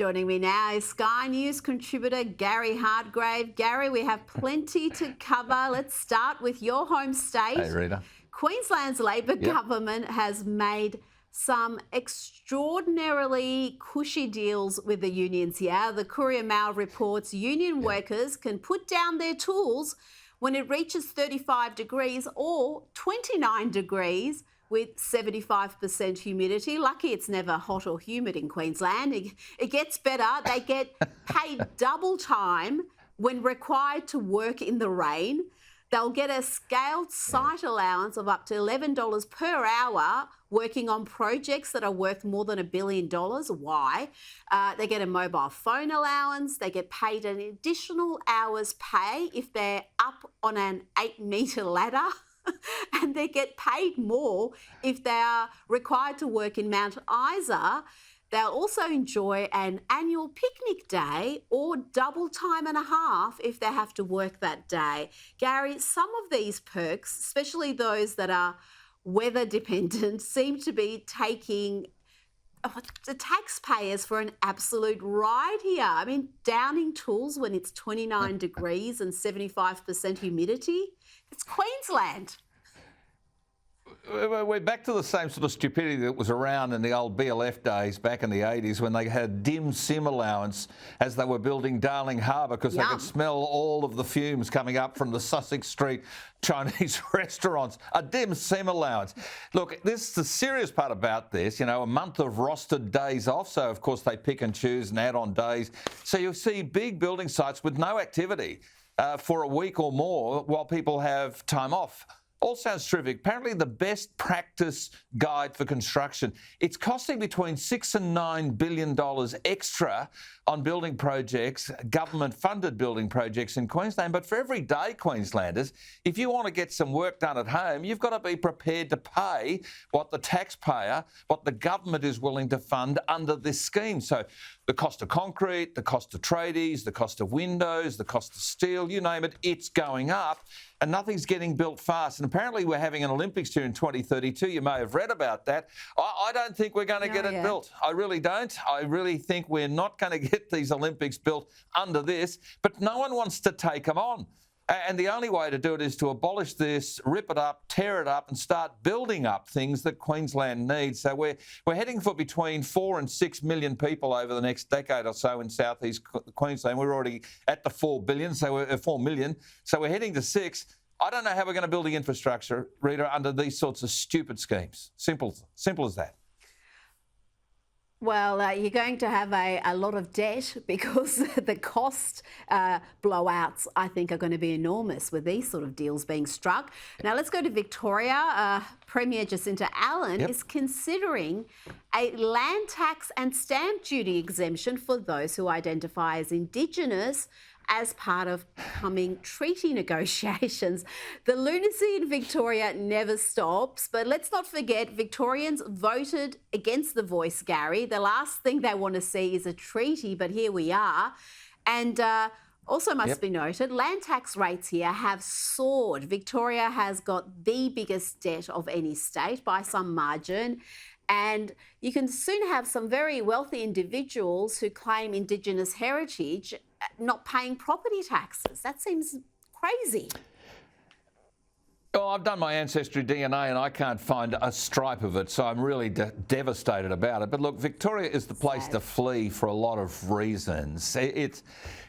Joining me now is Sky News contributor Gary Hardgrave. Gary, we have plenty to cover. Let's start with your home state. Hey, Rita. Queensland's Labor government has made some extraordinarily cushy deals with the unions here. The Courier Mail reports union workers can put down their tools when it reaches 35 degrees or 29 degrees with 75% humidity. Lucky it's never hot or humid in Queensland. It gets better. They get paid double time when required to work in the rain. They'll get a scaled site allowance of up to $11 per hour working on projects that are worth more than $1 billion. Why? They get a mobile phone allowance. They get paid an additional hour's pay if they're up on an 8-metre ladder. And they get paid more if they are required to work in Mount Isa. They'll also enjoy an annual picnic day or double time and a half if they have to work that day. Gary, some of these perks, especially those that are weather dependent, seem to be taking the taxpayers for an absolute ride here. I mean, downing tools when it's 29 degrees and 75% humidity. It's Queensland. We're back to the same sort of stupidity that was around in the old BLF days back in the 80s when they had Dim Sim Allowance as they were building Darling Harbour because they could smell all of the fumes coming up from the Sussex Street Chinese Restaurants. A Dim Sim Allowance. Look, this is the serious part about this, you know, a month of rostered days off. So, of course, they pick and choose and add on days. So you'll see big building sites with no activity for a week or more while people have time off. All sounds terrific. Apparently the best practice guide for construction. It's costing between $6 and $9 billion extra on building projects, government-funded building projects in Queensland. But for everyday Queenslanders, if you want to get some work done at home, you've got to be prepared to pay what the taxpayer, what the government is willing to fund under this scheme. So the cost of concrete, the cost of tradies, the cost of windows, the cost of steel, you name it, it's going up. And nothing's getting built fast. And apparently we're having an Olympics here in 2032. You may have read about that. I don't think we're going to get it built. I really don't. I really think we're not going to get these Olympics built under this. But no one wants to take them on. And the only way to do it is to abolish this, rip it up, tear it up and start building up things that Queensland needs. So we're heading for between 4 and 6 million people over the next decade or so in southeast Queensland. We're already at the 4 billion, so we're 4 million. So we're heading to 6. I don't know how we're going to build the infrastructure, Rita, under these sorts of stupid schemes. Simple as that. Well, you're going to have a lot of debt because the cost blowouts, I think, are going to be enormous with these sort of deals being struck. Now, let's go to Victoria. Premier Jacinta Allen is considering a land tax and stamp duty exemption for those who identify as Indigenous as part of coming treaty negotiations. The lunacy in Victoria never stops, but let's not forget Victorians voted against the voice, Gary. The last thing they want to see is a treaty, but here we are. And also must be noted, land tax rates here have soared. Victoria has got the biggest debt of any state by some margin. And you can soon have some very wealthy individuals who claim Indigenous heritage not paying property taxes. That seems crazy. Oh, I've done my ancestry DNA and I can't find a stripe of it, so I'm really devastated about it. But look, Victoria is the place to flee for a lot of reasons.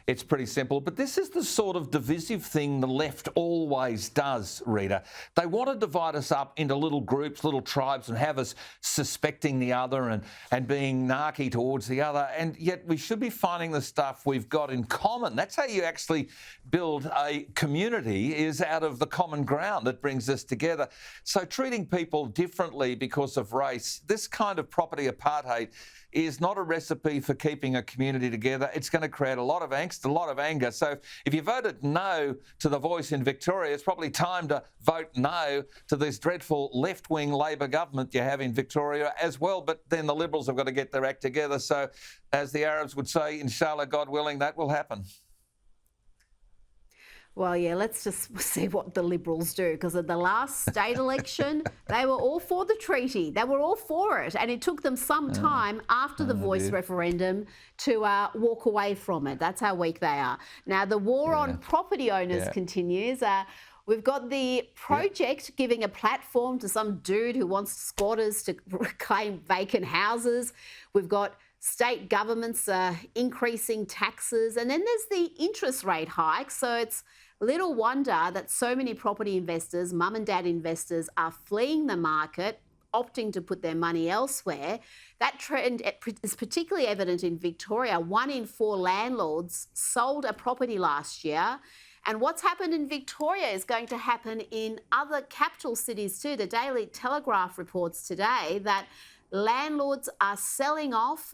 It's pretty simple, but this is the sort of divisive thing the left always does, Rita. They want to divide us up into little groups, little tribes, and have us suspecting the other and being narky towards the other, and yet we should be finding the stuff we've got in common. That's how you actually build a community, is out of the common ground that brings us together. So treating people differently because of race, this kind of property apartheid is not a recipe for keeping a community together. It's going to create a lot of angst, a lot of anger. So if you voted no to the voice in Victoria, it's probably time to vote no to this dreadful left-wing Labor government you have in Victoria as well. But then the Liberals have got to get their act together. So as the Arabs would say, inshallah, God willing, that will happen. Well, yeah, let's just see what the Liberals do, because at the last state election, they were all for the treaty. They were all for it. And it took them some time after the voice referendum to walk away from it. That's how weak they are. Now, the war on property owners continues. We've got the project giving a platform to some dude who wants squatters to claim vacant houses. We've got state governments increasing taxes. And then there's the interest rate hike. So it's little wonder that so many property investors, mum and dad investors, are fleeing the market, opting to put their money elsewhere. That trend is particularly evident in Victoria. 1 in 4 landlords sold a property last year. And what's happened in Victoria is going to happen in other capital cities too. The Daily Telegraph reports today that landlords are selling off,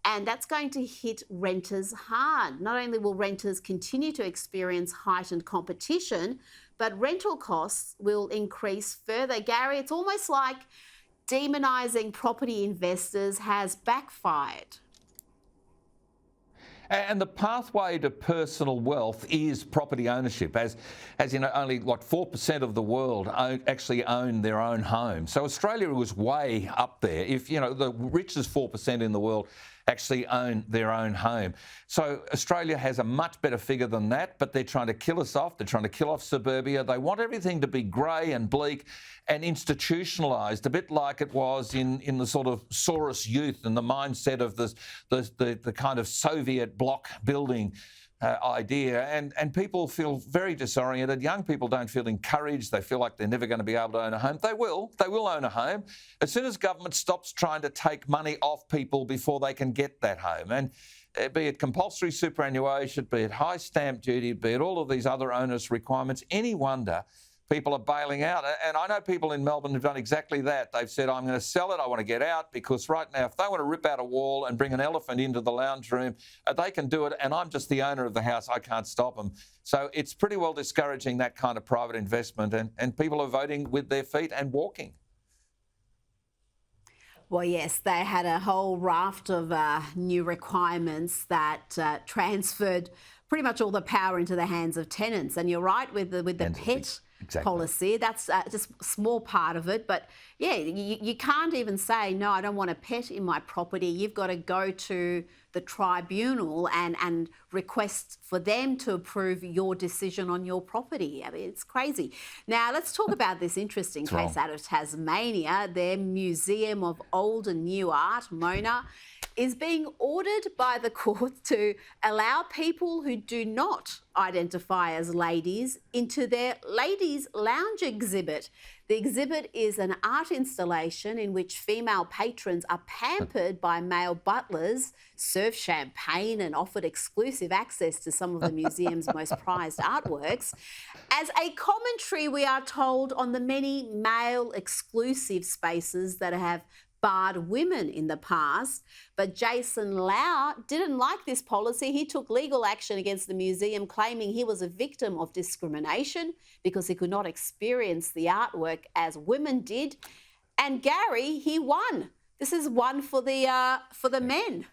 and that's going to hit renters hard. Not only will renters continue to experience heightened competition, but rental costs will increase further. Gary, it's almost like demonising property investors has backfired. And the pathway to personal wealth is property ownership. As you know, only like 4% of the world actually own their own home. So Australia was way up there. If, you know, the richest 4% in the world actually own their own home. So Australia has a much better figure than that, but they're trying to kill us off. They're trying to kill off suburbia. They want everything to be grey and bleak and institutionalised, a bit like it was in the sort of Soros youth and the mindset of the kind of Soviet bloc building idea, and people feel very disoriented. Young people don't feel encouraged. They feel like they're never going to be able to own a home. They will own a home as soon as government stops trying to take money off people before they can get that home. And be it compulsory superannuation, be it high stamp duty, be it all of these other onerous requirements, any wonder people are bailing out. And I know people in Melbourne have done exactly that. They've said, I'm going to sell it, I want to get out, because right now, if they want to rip out a wall and bring an elephant into the lounge room, they can do it, and I'm just the owner of the house, I can't stop them. So it's pretty well discouraging that kind of private investment, and people are voting with their feet and walking. Well, yes, they had a whole raft of new requirements that transferred pretty much all the power into the hands of tenants. And you're right with the pet policy. That's just a small part of it. But yeah, you can't even say, no, I don't want a pet in my property. You've got to go to the tribunal and request for them to approve your decision on your property. I mean, it's crazy. Now, let's talk about this interesting case out of Tasmania. Their Museum of Old and New Art, Mona, is being ordered by the court to allow people who do not identify as ladies into their ladies' lounge exhibit. The exhibit is an art installation in which female patrons are pampered by male butlers, served champagne and offered exclusive access to some of the museum's most prized artworks. As a commentary, we are told, on the many male exclusive spaces that have barred women in the past. But Jason Lau didn't like this policy. He took legal action against the museum, claiming he was a victim of discrimination because he could not experience the artwork as women did. And Gary, he won. This is one for the men.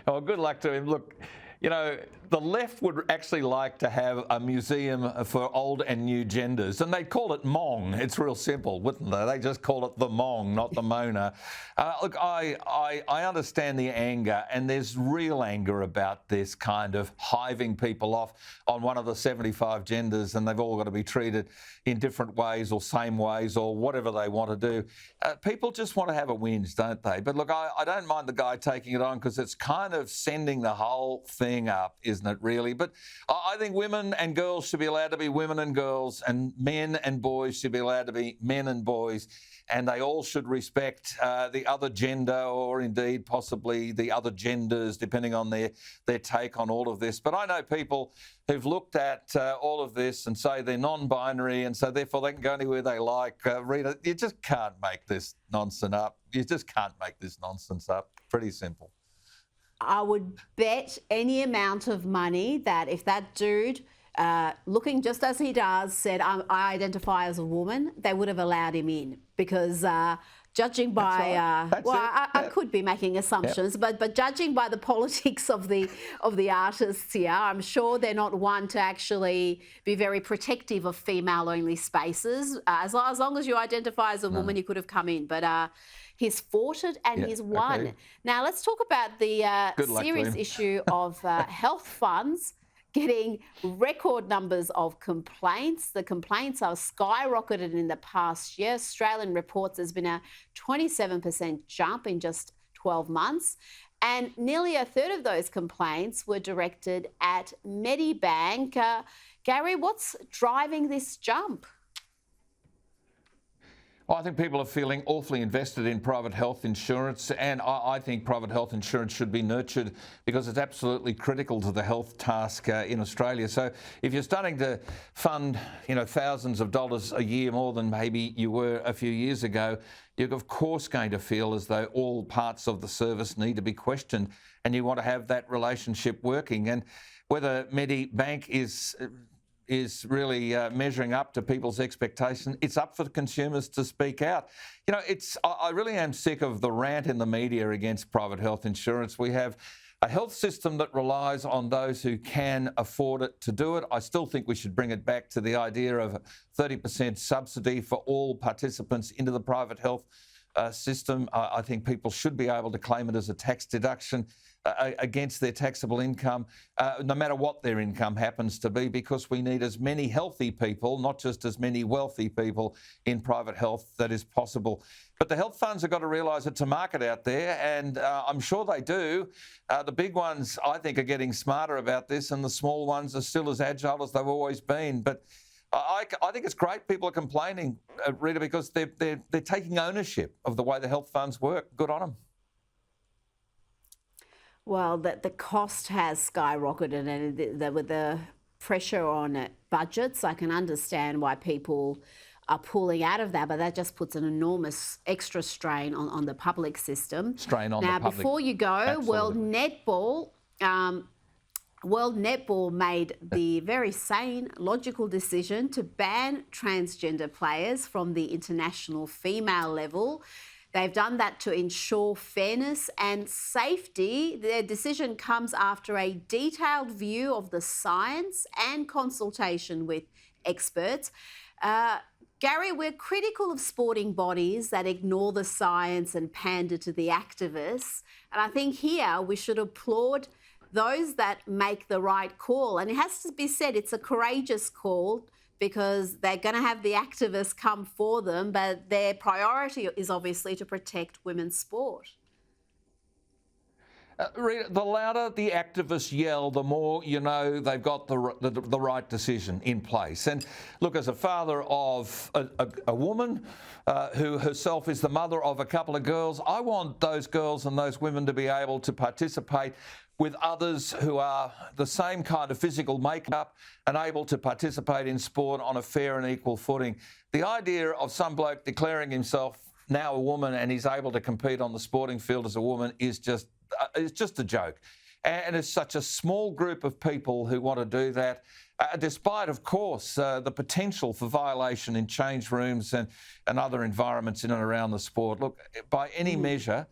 Oh, good luck to him. Look, you know, the left would actually like to have a museum for old and new genders, and they'd call it Mong. It's real simple, wouldn't they? They just call it the Mong, not the Mona. Look, I understand the anger, and there's real anger about this kind of hiving people off on one of the 75 genders, and they've all got to be treated in different ways or same ways or whatever they want to do. People just want to have a whinge, don't they? But look, I don't mind the guy taking it on, because it's kind of sending the whole thing up, isn't it, really? But I think women and girls should be allowed to be women and girls, and men and boys should be allowed to be men and boys, and they all should respect the other gender, or indeed possibly the other genders, depending on their take on all of this. But I know people who've looked at all of this and say they're non-binary, and so therefore they can go anywhere they like. Rita, you just can't make this nonsense up. You just can't make this nonsense up. Pretty simple. I would bet any amount of money that if that dude, looking just as he does, said, I identify as a woman, they would have allowed him in, because judging by, I could be making assumptions, but judging by the politics of the artists here, I'm sure they're not one to actually be very protective of female-only spaces. As long as you identify as a woman, you could have come in. But he's fought it and he's won. Okay. Now let's talk about the serious issue of health funds getting record numbers of complaints. The complaints have skyrocketed in the past year. Australian reports there's been a 27% jump in just 12 months. And nearly a third of those complaints were directed at Medibank. Gary, what's driving this jump? I think people are feeling awfully invested in private health insurance, and I think private health insurance should be nurtured because it's absolutely critical to the health task in Australia. So if you're starting to fund, thousands of dollars a year more than maybe you were a few years ago, you're of course going to feel as though all parts of the service need to be questioned, and you want to have that relationship working. And whether Medibank is really measuring up to people's expectations, it's up for the consumers to speak out. I really am sick of the rant in the media against private health insurance. We have a health system that relies on those who can afford it to do it. I still think we should bring it back to the idea of a 30% subsidy for all participants into the private health system. I think people should be able to claim it as a tax deduction against their taxable income, no matter what their income happens to be, because we need as many healthy people, not just as many wealthy people in private health that is possible. But the health funds have got to realise it's a market out there, and I'm sure they do. The big ones, I think, are getting smarter about this, and the small ones are still as agile as they've always been. But I think it's great people are complaining, Rita, because they're taking ownership of the way the health funds work. Good on them. Well, the cost has skyrocketed, and with the pressure on budgets, I can understand why people are pulling out of that, but that just puts an enormous extra strain on the public system. Strain on the public. Now, before you go, Absolutely. World Netball made the very sane, logical decision to ban transgender players from the international female level. They've done that to ensure fairness and safety. Their decision comes after a detailed view of the science and consultation with experts. Gary, we're critical of sporting bodies that ignore the science and pander to the activists. And I think here we should applaud those that make the right call. And it has to be said, it's a courageous call, because they're going to have the activists come for them, but their priority is obviously to protect women's sport. Rita, the louder the activists yell, the more you know they've got the right decision in place. And look, as a father of a woman who herself is the mother of a couple of girls, I want those girls and those women to be able to participate with others who are the same kind of physical makeup and able to participate in sport on a fair and equal footing. The idea of some bloke declaring himself now a woman and he's able to compete on the sporting field as a woman is just a joke. And it's such a small group of people who want to do that, despite, of course, the potential for violation in change rooms and other environments in and around the sport. Look, by any measure,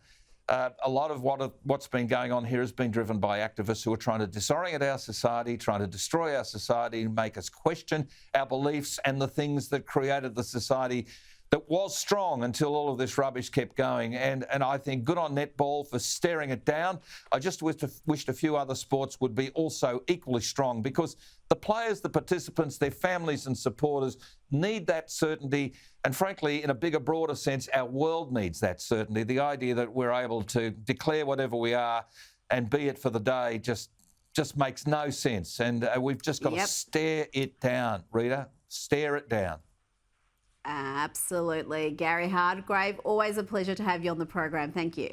a lot of what's been going on here has been driven by activists who are trying to disorient our society, trying to destroy our society, make us question our beliefs and the things that created the society that was strong until all of this rubbish kept going. And I think good on netball for staring it down. I just wished a few other sports would be also equally strong, because the players, the participants, their families and supporters need that certainty. And frankly, in a bigger, broader sense, our world needs that certainty. The idea that we're able to declare whatever we are and be it for the day just makes no sense. And we've just got to stare it down, Rita. Stare it down. Absolutely. Gary Hardgrave, always a pleasure to have you on the program. Thank you.